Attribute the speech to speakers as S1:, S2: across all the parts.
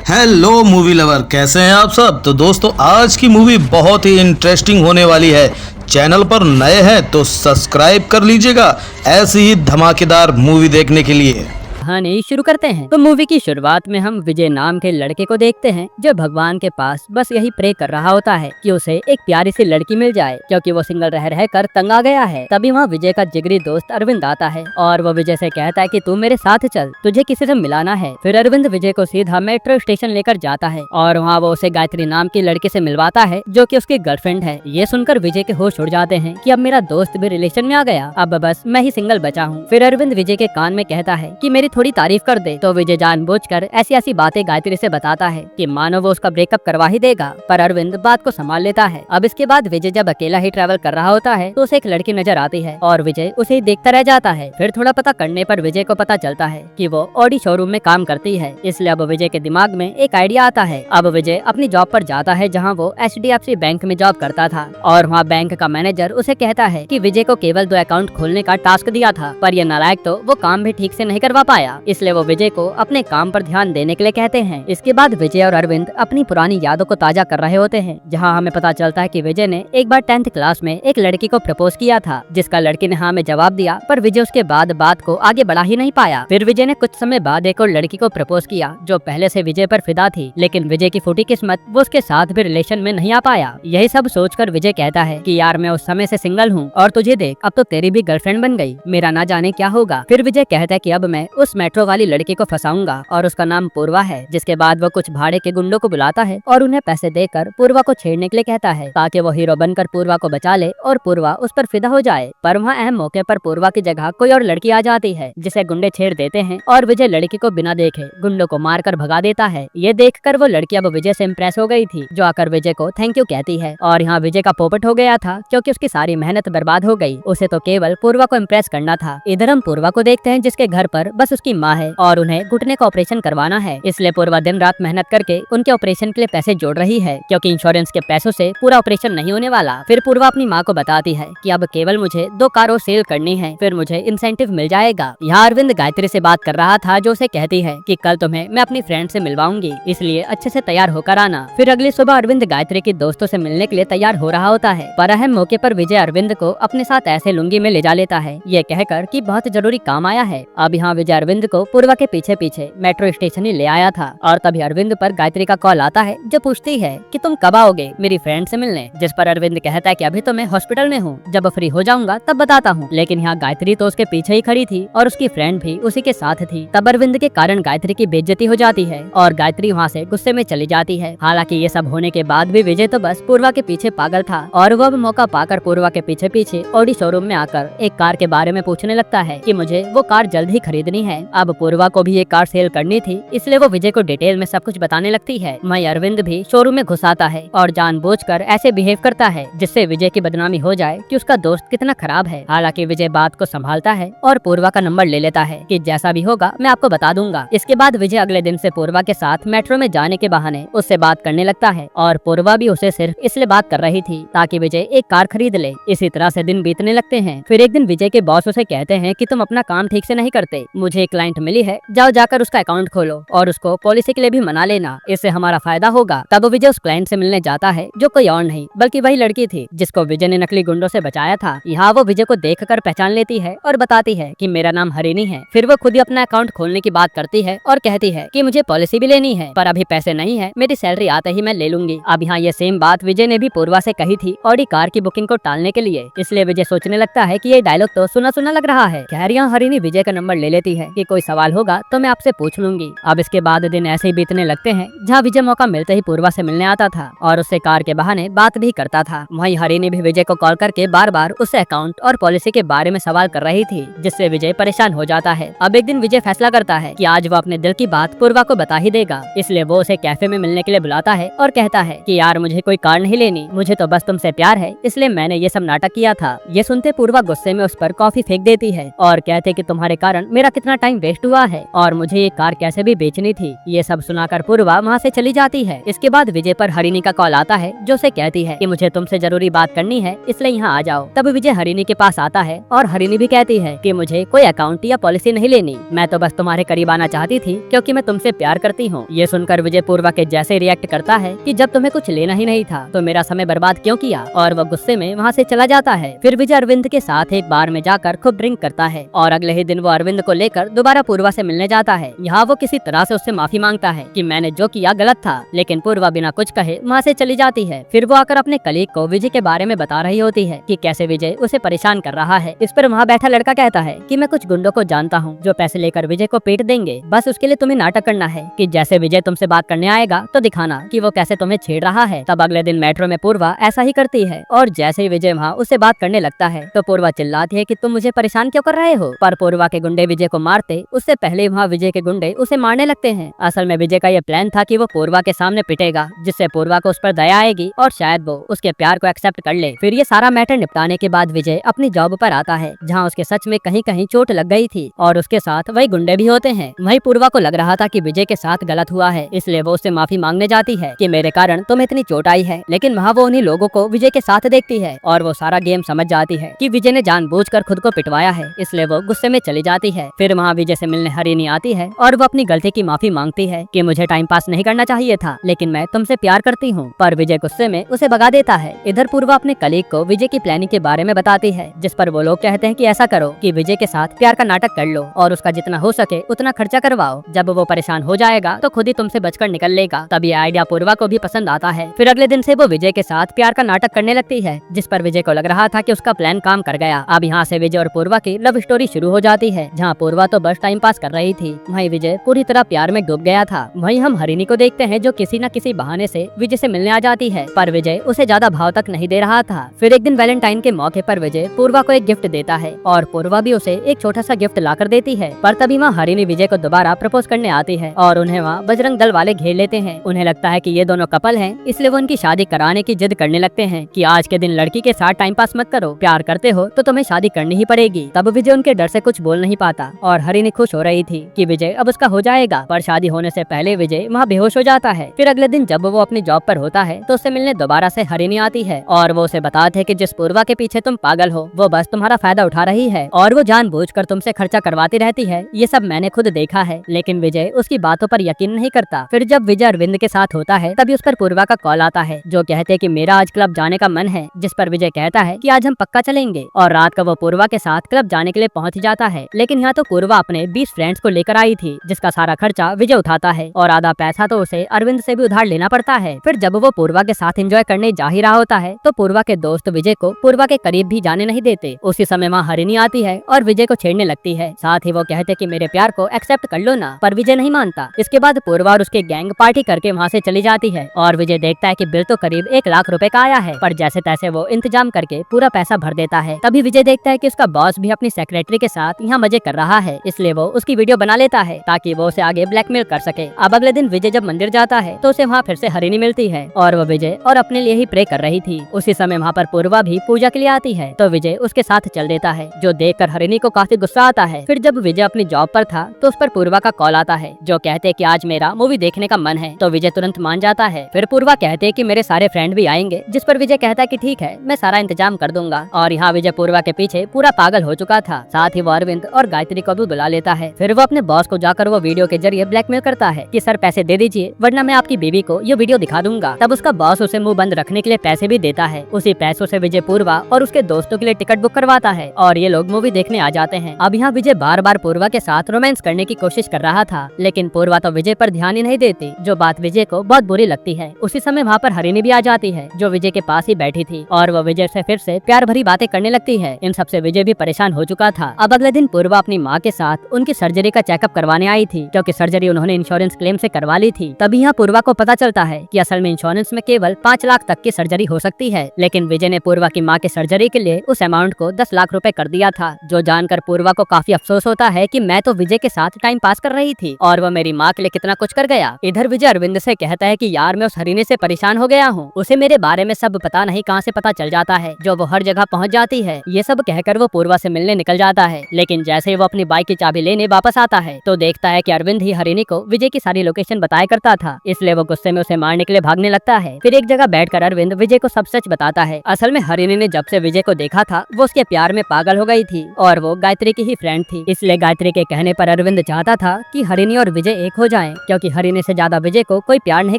S1: Hello movie lover, कैसे हैं आप सब। तो दोस्तों, आज की मूवी बहुत ही इंटरेस्टिंग होने वाली है। चैनल पर नए हैं तो सब्सक्राइब कर लीजिएगा ऐसी ही धमाकेदार मूवी देखने के लिए।
S2: कहानी शुरू करते हैं। तो मूवी की शुरुआत में हम विजय नाम के लड़के को देखते हैं जो भगवान के पास बस यही प्रे कर रहा होता है कि उसे एक प्यारी सी लड़की मिल जाए, क्योंकि वो सिंगल रह रह कर तंग आ गया है। तभी वहाँ विजय का जिगरी दोस्त अरविंद आता है और वो विजय से कहता है कि तू मेरे साथ चल, तुझे किसी से मिलाना है। फिर अरविंद विजय को सीधा मेट्रो स्टेशन लेकर जाता है और वहाँ वो उसे गायत्री नाम की लड़की से मिलवाता है जो कि उसकी गर्लफ्रेंड है। ये सुनकर विजय के होश उड़ जाते हैं कि अब मेरा दोस्त भी रिलेशन में आ गया, अब बस मैं ही सिंगल बचा हूँ। फिर अरविंद विजय के कान में कहता है कि मेरी थोड़ी तारीफ कर दे। तो विजय जानबूझकर ऐसी ऐसी बातें गायत्री से बताता है कि मानो वो उसका ब्रेकअप करवा ही देगा, पर अरविंद बात को संभाल लेता है। अब इसके बाद विजय जब अकेला ही ट्रैवल कर रहा होता है तो उसे एक लड़की नजर आती है और विजय उसे ही देखता रह जाता है। फिर थोड़ा पता करने पर विजय को पता चलता है कि वो ऑडी शोरूम में काम करती है, इसलिए अब विजय के दिमाग में एक आइडिया आता है। अब विजय अपनी जॉब पर जाता है जहाँ वो HDFC बैंक में जॉब करता था और वहाँ बैंक का मैनेजर उसे कहता है कि विजय को केवल 2 अकाउंट खोलने का टास्क दिया था, पर ये नालायक तो वो काम भी ठीक से नहीं करवा पाया, इसलिए वो विजय को अपने काम पर ध्यान देने के लिए कहते हैं। इसके बाद विजय और अरविंद अपनी पुरानी यादों को ताजा कर रहे होते हैं, जहां हमें पता चलता है कि विजय ने एक बार 10th क्लास में एक लड़की को प्रपोज किया था, जिसका लड़की ने हाँ में जवाब दिया, पर विजय उसके बाद बात को आगे बढ़ा ही नहीं पाया। फिर विजय ने कुछ समय बाद एक और लड़की को प्रपोज किया जो पहले से विजय पर फिदा थी, लेकिन विजय की फूटी किस्मत वो उसके साथ भी रिलेशन में नहीं आ पाया। यही सब सोचकर विजय कहता है कि यार मैं उस समय से सिंगल हूँ और तुझे देख अब तो तेरी भी गर्लफ्रेंड बन गई, मेरा ना जाने क्या होगा। फिर विजय कहता है कि अब मैं उस मेट्रो वाली लड़की को फंसाऊंगा और उसका नाम पूर्वा है। जिसके बाद वो कुछ भाड़े के गुंडों को बुलाता है और उन्हें पैसे देकर पूर्वा को छेड़ने के लिए कहता है ताकि वो हीरो बनकर पूर्वा को बचा ले और पूर्वा उस पर फिदा हो जाए। पर वहाँ अहम मौके पर पूर्वा की जगह कोई और लड़की आ जाती है जिसे गुंडे छेड़ देते हैं और विजय लड़की को बिना देखे गुंडों को मारकर भगा देता है। ये देखकर वो लड़की अब विजय से इम्प्रेस हो गई थी, जो आकर विजय को थैंक यू कहती है और यहाँ विजय का पोपट हो गया था क्योंकि उसकी सारी मेहनत बर्बाद हो गई, उसे तो केवल पूर्वा को इम्प्रेस करना था। इधर हम पूर्वा को देखते हैं जिसके घर पर बस उसकी माँ है और उन्हें घुटने का ऑपरेशन करवाना है, इसलिए पूर्वा दिन रात मेहनत करके उनके ऑपरेशन के लिए पैसे जोड़ रही है, क्योंकि इंश्योरेंस के पैसों से पूरा ऑपरेशन नहीं होने वाला। फिर पूर्वा अपनी माँ को बताती है कि अब केवल मुझे 2 कार और सेल करनी है, फिर मुझे इंसेंटिव मिल जाएगा। यहाँ अरविंद गायत्री से बात कर रहा था जो उसे कहती है कि कल तुम्हें मैं अपनी फ्रेंड से मिलवाऊंगी, इसलिए अच्छे से तैयार होकर आना। फिर अगली सुबह अरविंद गायत्री के दोस्तों से मिलने के लिए तैयार हो रहा होता है, पर अहम मौके पर विजय अरविंद को अपने साथ ऐसे लुंगी में ले जा लेता है, ये कहकर कि बहुत जरूरी काम आया है। अब यहाँ विजय अरविंद को पूर्वा के पीछे पीछे मेट्रो स्टेशन ही ले आया था और तभी अरविंद पर गायत्री का कॉल आता है जो पूछती है कि तुम कब आओगे मेरी फ्रेंड से मिलने, जिस पर अरविंद कहता है कि अभी तो मैं हॉस्पिटल में हूँ, जब फ्री हो जाऊंगा तब बताता हूँ। लेकिन यहाँ गायत्री तो उसके पीछे ही खड़ी थी और उसकी फ्रेंड भी उसी के साथ थी। तब अरविंद के कारण गायत्री की बेइज्जती हो जाती है और गायत्री वहाँ से गुस्से में चली जाती है। हालांकि ये सब होने के बाद भी विजय तो बस पूर्वा के पीछे पागल था और वो अब मौका पाकर पूर्वा के पीछे पीछे ऑडी शोरूम में आकर एक कार के बारे में पूछने लगता है कि मुझे वो कार जल्द ही खरीदनी है। अब पूर्वा को भी एक कार सेल करनी थी, इसलिए वो विजय को डिटेल में सब कुछ बताने लगती है। वहीं अरविंद भी शोरूम में घुस आता है और जानबूझकर ऐसे बिहेव करता है जिससे विजय की बदनामी हो जाए कि उसका दोस्त कितना खराब है। हालांकि विजय बात को संभालता है और पूर्वा का नंबर ले लेता है कि जैसा भी होगा मैं आपको बता दूंगा। इसके बाद विजय अगले दिन से पूर्वा के साथ मेट्रो में जाने के बहाने उससे बात करने लगता है और पूर्वा भी उसे सिर्फ इसलिए बात कर रही थी ताकि विजय एक कार खरीद ले। इसी तरह से दिन बीतने लगते हैं। फिर एक दिन विजय के बॉस उसे कहते हैं कि तुम अपना काम ठीक से नहीं करते, मुझे एक क्लाइंट मिली है, जाओ जाकर उसका अकाउंट खोलो और उसको पॉलिसी के लिए भी मना लेना, इससे हमारा फायदा होगा। तब विजय उस क्लाइंट से मिलने जाता है जो कोई और नहीं बल्कि वही लड़की थी जिसको विजय ने नकली गुंडों से बचाया था। यहाँ वो विजय को देखकर पहचान लेती है और बताती है कि मेरा नाम हरिणी है। फिर वो खुद ही अपना अकाउंट खोलने की बात करती है और कहती है कि मुझे पॉलिसी भी लेनी है, पर अभी पैसे नहीं है, मेरी सैलरी आते ही मैं ले लूंगी। अब यहाँ ये सेम बात विजय ने भी पूर्वा से कही थी ऑडी कार की बुकिंग को टालने के लिए, इसलिए विजय सोचने लगता है कि ये डायलॉग तो सुना सुना लग रहा है। खैर यहाँ हरिणी विजय का नंबर ले लेती है कि कोई सवाल होगा तो मैं आपसे पूछ लूंगी। अब इसके बाद दिन ऐसे ही बीतने लगते हैं जहाँ विजय मौका मिलते ही पूर्वा से मिलने आता था और उससे कार के बहाने बात भी करता था। वहीं हरिणी भी विजय को कॉल करके बार बार उससे अकाउंट और पॉलिसी के बारे में सवाल कर रही थी, जिससे विजय परेशान हो जाता है। अब एक दिन विजय फैसला करता है कि आज वो अपने दिल की बात पूर्वा को बता ही देगा, इसलिए वो उसे कैफे में मिलने के लिए बुलाता है और कहता है कि यार मुझे कोई कार नहीं लेनी, मुझे तो बस तुमसे प्यार है, इसलिए मैंने ये सब नाटक किया था। ये सुनते पूर्वा गुस्से में उस पर कॉफी फेंक देती है और कहते कि तुम्हारे कारण मेरा कितना टाइम वेस्ट हुआ है और मुझे ये कार कैसे भी बेचनी थी। ये सब सुनाकर पूर्वा वहाँ से चली जाती है। इसके बाद विजय पर हरिणी का कॉल आता है जो उसे कहती है कि मुझे तुमसे जरूरी बात करनी है, इसलिए यहाँ आ जाओ। तब विजय हरिणी के पास आता है और हरिणी भी कहती है कि मुझे कोई अकाउंट या पॉलिसी नहीं लेनी, मैं तो बस तुम्हारे करीब आना चाहती थी क्योंकि मैं तुमसे प्यार करती हूँ। ये सुनकर विजय पूर्वा के जैसे रिएक्ट करता है कि जब तुम्हें कुछ लेना ही नहीं था तो मेरा समय बर्बाद क्यों किया, और वह गुस्से में वहाँ से चला जाता है। फिर विजय अरविंद के साथ एक बार में जाकर खूब ड्रिंक करता है और अगले ही दिन वो अरविंद को लेकर दोबारा पूर्वा से मिलने जाता है। यहाँ वो किसी तरह से उससे माफी मांगता है कि मैंने जो किया गलत था, लेकिन पूर्वा बिना कुछ कहे वहाँ से चली जाती है। फिर वो आकर अपने कलीग को विजय के बारे में बता रही होती है कि कैसे विजय उसे परेशान कर रहा है। इस पर वहाँ बैठा लड़का कहता है कि मैं कुछ गुंडों को जानता हूँ जो पैसे लेकर विजय को पीट देंगे, बस उसके लिए तुम्हें नाटक करना है कि जैसे विजय तुमसे बात करने आएगा तो दिखाना कि वो कैसे तुम्हें छेड़ रहा है। तब अगले दिन मेट्रो में पूर्वा ऐसा ही करती है और जैसे ही विजय वहाँ उससे बात करने लगता है तो पूर्वा चिल्लाती है कि तुम मुझे परेशान क्यों कर रहे हो। पर पूर्वा के गुंडे विजय को मारते उससे पहले वहाँ विजय के गुंडे उसे मारने लगते हैं। असल में विजय का ये प्लान था कि वो पूर्वा के सामने पिटेगा जिससे पूर्वा को उस पर दया आएगी और शायद वो उसके प्यार को एक्सेप्ट कर ले। फिर ये सारा मैटर निपटाने के बाद विजय अपनी जॉब पर आता है जहाँ उसके सच में कहीं कहीं चोट लग गई थी और उसके साथ वही गुंडे भी होते हैं। वही पूर्वा को लग रहा था कि विजय के साथ गलत हुआ है, इसलिए वो उससे माफी मांगने जाती है कि मेरे कारण तुम्हें इतनी चोट आई है। लेकिन वहाँ वो उन्हीं लोगों को विजय के साथ देखती है और वो सारा गेम समझ जाती है कि विजय ने जानबूझकर खुद को पिटवाया है, इसलिए वो गुस्से में चली जाती है। फिर वहाँ विजय से मिलने हरिणी आती है और वो अपनी गलती की माफी मांगती है कि मुझे टाइम पास नहीं करना चाहिए था, लेकिन मैं तुमसे प्यार करती हूँ। पर विजय गुस्से में उसे भगा देता है। इधर पूर्वा अपने कलीग को विजय की प्लानिंग के बारे में बताती है, जिस पर वो लोग कहते हैं कि ऐसा करो कि विजय के साथ प्यार का नाटक कर लो और उसका जितना हो सके उतना खर्चा करवाओ। जब वो परेशान हो जाएगा तो खुद ही तुमसे बचकर निकल लेगा। तब ये आइडिया पूर्वा को भी पसंद आता है। फिर अगले दिन से वो विजय के साथ प्यार का नाटक करने लगती है, जिस पर विजय को लग रहा था कि उसका प्लान काम कर गया। अब यहाँ से विजय और पूर्वा की लव स्टोरी शुरू हो जाती है, जहाँ पूर्वा तो बस टाइम पास कर रही थी, वहीं विजय पूरी तरह प्यार में डूब गया था। वहीं हम हरिणी को देखते हैं जो किसी न किसी बहाने से विजय से मिलने आ जाती है, पर विजय उसे ज्यादा भाव तक नहीं दे रहा था। फिर एक दिन वैलेंटाइन के मौके पर विजय पूर्वा को एक गिफ्ट देता है और पूर्वा भी उसे एक छोटा सा गिफ्ट लाकर देती है। पर तभी वहाँ हरिणी विजय को दोबारा प्रपोज करने आती है और उन्हें वहाँ बजरंग दल वाले घेर लेते हैं। उन्हें लगता है कि ये दोनों कपल हैं, इसलिए वो उनकी शादी कराने की जिद करने लगते हैं कि आज के दिन लड़की के साथ टाइम पास मत करो, प्यार करते हो तो तुम्हें शादी करनी ही पड़ेगी। तब विजय उनके डर से कुछ बोल नहीं पाता और हरिणी खुश हो रही थी कि विजय अब उसका हो जाएगा, पर शादी होने से पहले विजय वहाँ बेहोश हो जाता है। फिर अगले दिन जब वो अपनी जॉब पर होता है तो उससे मिलने दोबारा से हरिणी आती है और वो उसे बताते है कि जिस पूर्वा के पीछे तुम पागल हो वो बस तुम्हारा फायदा उठा रही है और वो जानबूझकर तुमसे खर्चा करवाती रहती है। ये सब मैंने खुद देखा है। लेकिन विजय उसकी बातों पर यकीन नहीं करता। फिर जब विजय अरविंद के साथ होता है तभी उस पर पूर्वा का कॉल आता है जो कहते हैं कि मेरा आज क्लब जाने का मन है, जिस पर विजय कहता है कि आज हम पक्का चलेंगे और रात को वो पूर्वा के साथ क्लब जाने के लिए पहुंच जाता है। लेकिन यहाँ तो पूर्वा अपने 20 फ्रेंड्स को लेकर आई थी, जिसका सारा खर्चा विजय उठाता है और आधा पैसा तो उसे अरविंद से भी उधार लेना पड़ता है। फिर जब वो पूर्वा के साथ एंजॉय करने जा ही रहा होता है तो पूर्वा के दोस्त विजय को पूर्वा के करीब भी जाने नहीं देते। उसी समय वहाँ हरिणी आती है और विजय को छेड़ने लगती है। साथ ही वो कहते कि मेरे प्यार को एक्सेप्ट कर लो ना, पर विजय नहीं मानता। इसके बाद पूर्वा और उसके गैंग पार्टी करके वहाँ से चली जाती है और विजय देखता है कि बिल तो करीब 1 लाख रुपए का आया है, पर जैसे तैसे वो इंतजाम करके पूरा पैसा भर देता है। तभी विजय देखता है कि उसका बॉस भी अपनी सेक्रेटरी के साथ यहाँ मजे कर रहा है, इसलिए वो उसकी वीडियो बना लेता है ताकि वो उसे आगे ब्लैकमेल कर सके। अब अगले दिन विजय जब मंदिर जाता है तो उसे वहाँ फिर से हरिणी मिलती है और वो विजय और अपने लिए ही प्रे कर रही थी। उसी समय वहाँ पर पूर्वा भी पूजा के लिए आती है तो विजय उसके साथ चल देता है, जो देखकर हरिणी को काफी गुस्सा आता है। फिर जब विजय अपनी जॉब पर था तो उस पर पूर्वा का कॉल आता है जो कहते हैं कि आज मेरा मूवी देखने का मन है, तो विजय तुरंत मान जाता है। फिर पूर्वा कहते हैं कि मेरे सारे फ्रेंड भी आएंगे, जिस पर विजय कहता है कि ठीक है, मैं सारा इंतजाम कर दूंगा। और यहाँ विजय पूर्वा के पीछे पूरा पागल हो चुका था। साथ ही वो अरविंद और गायत्री को भी बुला लेता है। फिर वो अपने बॉस को जाकर वो वीडियो के जरिए ब्लैकमेल करता है कि सर पैसे दे दीजिए वरना मैं आपकी बीवी को ये वीडियो दिखा दूंगा। तब उसका बॉस उसे मुंह बंद रखने के लिए पैसे भी देता है। उसी पैसों से विजय पूर्वा और उसके दोस्तों के लिए टिकट बुक करवाता है और ये लोग मूवी देखने आ जाते हैं। अब यहाँ विजय बार बार पूर्वा के साथ रोमांस करने की कोशिश कर रहा था, लेकिन पूर्वा तो विजय पर ध्यान ही नहीं देती, जो बात विजय को बहुत बुरी लगती है। उसी समय वहाँ पर हरिणी भी आ जाती है जो विजय के पास ही बैठी थी और वो विजय से फिर से प्यार भरी बातें करने लगती है। इन सबसे विजय भी परेशान हो चुका था। अब अगले दिन पूर्वा अपनी माँ के साथ उनकी सर्जरी का चेकअप करवाने आई थी, क्योंकि सर्जरी उन्होंने इंश्योरेंस क्लेम से करवा ली थी। तभी यहाँ पूर्वा को पता चलता है कि असल में इंश्योरेंस में केवल 5 लाख तक की सर्जरी हो सकती है, लेकिन विजय ने पूर्वा की माँ की सर्जरी के लिए उस अमाउंट को 10 लाख रुपए कर दिया था, जो जानकर पूर्वा को काफी अफसोस होता है कि मैं तो विजय के साथ टाइम पास कर रही थी और वो मेरी माँ के लिए कितना कुछ कर गया। इधर विजय अरविंद से कहता है कि यार मैं उस हरिणी से परेशान हो गया हूँ, उसे मेरे बारे में सब पता नहीं कहाँ से पता चल जाता है, जो वो हर जगह पहुँच जाती है। ये सब कहकर वो पूर्वा से मिलने निकल जाता है, लेकिन जैसे ही वो अपनी बाइक की चाबी लेने वापस आता है तो देखता है कि अरविंद ही हरिणी को विजय की सारी लोकेशन बताया करता था, इसलिए वो गुस्से में उसे मारने के लिए भागने लगता है। फिर एक जगह बैठकर अरविंद विजय को सब सच बताता है। असल में हरिणी ने जब से विजय को देखा था वो उसके प्यार में पागल हो गई थी और वो गायत्री की ही फ्रेंड थी, इसलिए गायत्री के कहने पर अरविंद चाहता था कि हरिणी और विजय एक हो जाएं, क्योंकि हरिणी से ज्यादा विजय को कोई प्यार नहीं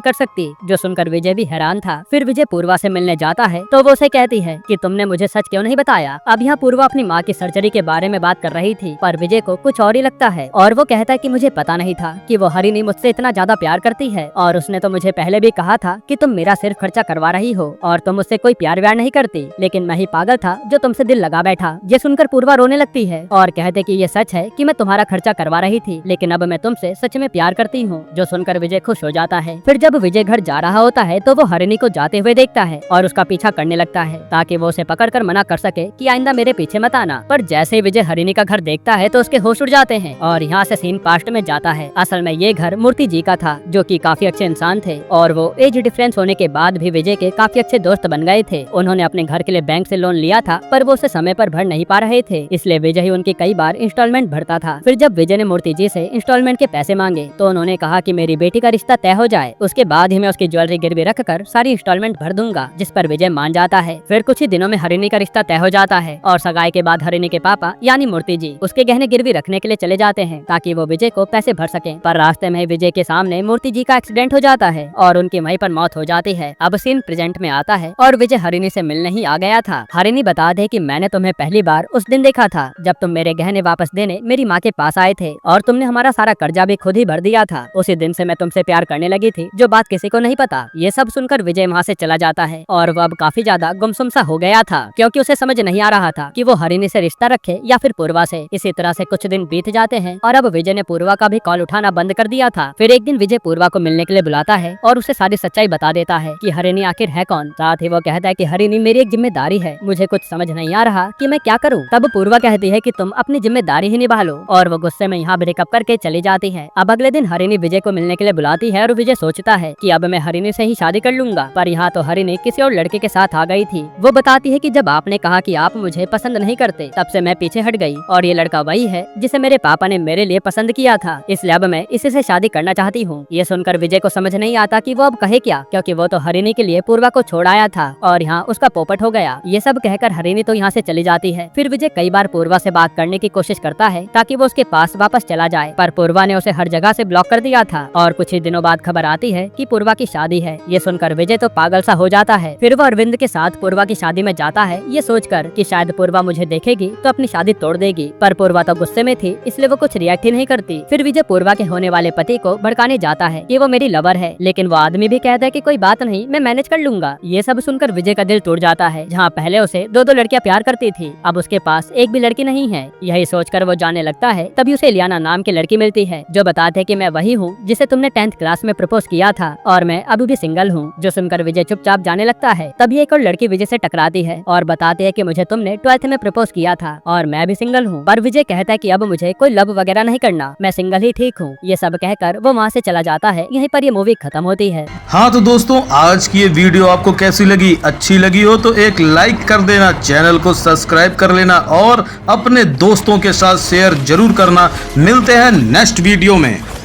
S2: कर सकती। जो सुनकर विजय भी हैरान था। फिर विजय पूर्वा से मिलने जाता है तो वो उसे कहती है कि तुमने मुझे सच क्यों नहीं बताया। अब यहाँ पूर्वा अपनी माँ की सर्जरी के बारे में बात कर रही थी, पर विजय को कुछ और ही लगता है और वो कहता है कि मुझे पता नहीं था कि वो हरिणी मुझसे इतना ज्यादा प्यार करती है, और उसने तो मुझे पहले भी कहा था कि तुम मेरा सिर्फ खर्चा करवा रही हो और तुम मुझसे कोई प्यार व्यार नहीं करती, लेकिन मैं ही पागल था जो तुमसे दिल लगा बैठा। ये सुनकर पूर्वा रोने लगती है और कहते कि ये सच है कि मैं तुम्हारा खर्चा करवा रही थी, लेकिन अब मैं तुमसे सच में प्यार करती हूँ। जो सुनकर विजय खुश हो जाता है। फिर जब विजय घर जा रहा होता है तो वो हरिणी को जाते हुए देखता है और उसका पीछा करने लगता है ताकि वो उसे पकड़कर मना कर सके कि आइंदा मेरे पीछे मत आना। पर जैसे ही विजय हरिणी का घर देखता है तो उसके होश उड़ जाते हैं और यहाँ से सीन पास्ट में जाता है। असल में ये घर मूर्ति जी का था, जो कि काफी अच्छे इंसान थे और वो एज डिफरेंस होने के बाद भी विजय के काफी अच्छे दोस्त बन गए थे। उन्होंने अपने घर के लिए बैंक से लोन लिया था, पर वो उसे समय पर भर नहीं पा रहे थे, इसलिए विजय ही उनकी कई बार इंस्टॉलमेंट भरता था। फिर जब विजय ने मूर्ति जी से इंस्टॉलमेंट के पैसे मांगे तो उन्होंने कहा कि मेरी बेटी का रिश्ता तय हो जाए, उसके बाद ही मैं उसकी ज्वेलरी गिरवी रख कर सारी इंस्टॉलमेंट भर दूंगा, जिस पर विजय मान जाता है। फिर कुछ ही दिनों में हरिणी का रिश्ता तय हो जाता है और सगाई के बाद हरिणी के पापा यानी मूर्ति जी उसके गहने गिरवी रखने के लिए चले जाते हैं ताकि वो विजय को पैसे भर सके। पर रास्ते में विजय के सामने मूर्ति जी का एक्सीडेंट हो जाता है और उनकी वहीं पर मौत हो जाती है। अब सीन प्रेजेंट में आता है और विजय हरिणी से मिलने ही आ गया था। हरिणी बता दे कि मैंने तुम्हें पहली बार उस दिन देखा था जब तुम मेरे गहने वापस देने मेरी माँ के पास आए थे और तुमने हमारा सारा कर्जा भी खुद ही भर दिया था। उसी दिन से मैं तुमसे प्यार करने लगी थी, जो बात किसी को नहीं पता। ये सब सुनकर विजय वहाँ से चला जाता है और वो अब काफी ज्यादा गुमसुम सा हो गया था, क्योंकि उसे समझ नहीं आ रहा था कि वो हरिणी से रिश्ता रखे या फिर पूर्वा से। इसी तरह से कुछ दिन बीत जाते हैं और अब विजय ने पूर्वा का भी कॉल उठाना बंद कर दिया था। फिर एक दिन विजय पूर्वा को मिलने के लिए बुलाता है और उसे सारी सच्चाई बता देता है कि हरिणी आखिर है कौन। साथ ही वो कहता है कि हरिणी मेरी एक जिम्मेदारी है, मुझे कुछ समझ नहीं आ रहा कि मैं क्या करूं। तब पूर्वा कहती है कि तुम अपनी जिम्मेदारी ही निभा लो और वो गुस्से में यहाँ ब्रेकअप करके चली जाती है। अब अगले दिन हरिणी विजय को मिलने के लिए बुलाती है और विजय सोचता है कि अब मैं हरिणी से ही शादी कर लूंगा, पर यहाँ तो हरिणी किसी और लड़के के साथ आ गई थी। वो बताती है कि जब आपने कहा कि आप मुझे पसंद नहीं करते तब से मैं पीछे हट गई और ये लड़का वही है जिसे मेरे पापा ने मेरे लिए पसंद किया था, इसलिए अब मैं इसी से शादी करना चाहती हूँ। ये सुनकर विजय को समझ नहीं आता कि वो अब कहे क्या, क्योंकि वो तो हरिणी के लिए पूर्वा को छोड़ आया था और यहाँ उसका पोपट हो गया। ये सब कहकर हरिणी तो यहाँ से चली जाती है। फिर विजय कई बार पूर्वा से बात करने की कोशिश करता है ताकि वो उसके पास वापस चला जाए, पर पूर्वा ने उसे हर जगह से ब्लॉक कर दिया था और कुछ ही दिनों बाद खबर आती है कि पूर्वा की शादी है। ये सुनकर विजय तो पागल सा हो जाता है। फिर वो अरविंद के साथ पूर्वा की शादी में जाता है, ये सोचकर कि शायद पूर्वा मुझे देखेगी तो अपनी शादी तोड़ देगी, पर पूर्वा तो गुस्से में थी इसलिए वो कुछ रिएक्ट ही नहीं करती। फिर विजय पूर्वा के होने वाले पति को भड़काने जाता है कि वो मेरी लवर है, लेकिन वो आदमी भी कहता है कि कोई बात नहीं, मैं मैनेज कर लूंगा। ये सब सुनकर विजय का दिल टूट जाता है। जहाँ पहले उसे दो लड़कियां प्यार करती थी, अब उसके पास एक भी लड़की नहीं है। यही सोचकर वो जाने लगता है। तभी उसे इलियाना नाम की लड़की मिलती है जो बताते है कि मैं वही हूँ जिसे तुमने 10th क्लास में प्रपोज किया था और मैं अभी भी सिंगल हूँ। जो सुनकर विजय चुपचाप जाने लगता है। तभी एक और लड़की विजय से टकराती है और बताती है कि मुझे तुमने 12th में प्रपोज किया था और मैं भी सिंगल हूँ। पर विजय कहता है कि अब मुझे कोई लव वगैरह नहीं करना, मैं सिंगल ही ठीक हूँ। ये सब कहकर वो वहाँ से चला जाता है। यहीं पर ये मूवी खत्म होती है।
S1: हाँ तो दोस्तों, आज की ये वीडियो आपको कैसी लगी? अच्छी लगी हो तो एक लाइक कर देना, चैनल को सब्सक्राइब कर लेना और अपने दोस्तों के साथ शेयर जरूर करना। मिलते हैं नेक्स्ट वीडियो में।